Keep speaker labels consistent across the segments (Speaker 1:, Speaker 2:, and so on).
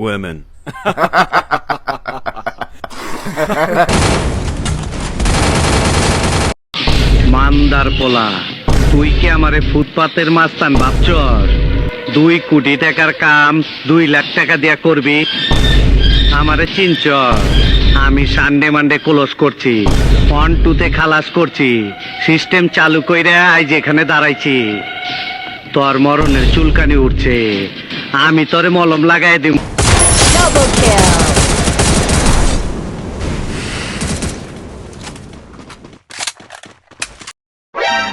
Speaker 1: women.
Speaker 2: মান্দার পোলা, তুই কি আমারে ফুটপাতের মাস্তান ভাবছস? 2 কোটি টাকার কাম 2 লাখ টাকা দিয়া করবি? আমারে চিনচ? আমি সানডে মানডে ক্লোজ করছি, 1-2 খালাস করছি, সিস্টেম চালু কইরা আজ এখানে দাঁড়াইছি। তোর মরণের চুলকানি উঠছে, আমি তোরে মলম লাগাই দিব।
Speaker 3: Double kill.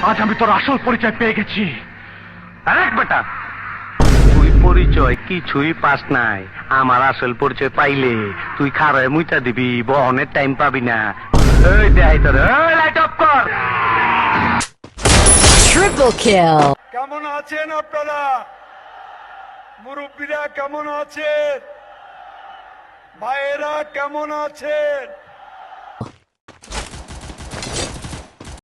Speaker 2: আজ আমি তোর আসল পরিচয় পেয়ে গেছি। আরেক বেটা, তুই পরিচয় কিছুই পাস নাই। আমার আসল পরিচয় পাইলে তুই খারায় মুইটা দিবি, বহনের টাইম পাবি না। এই দেখাই তোর, লাইট অফ কর।
Speaker 3: Triple kill.
Speaker 4: কেমন আছেন আপনারা? মুরব্বীরা কেমন আছেন? ভাইয়েরা কেমন আছেন?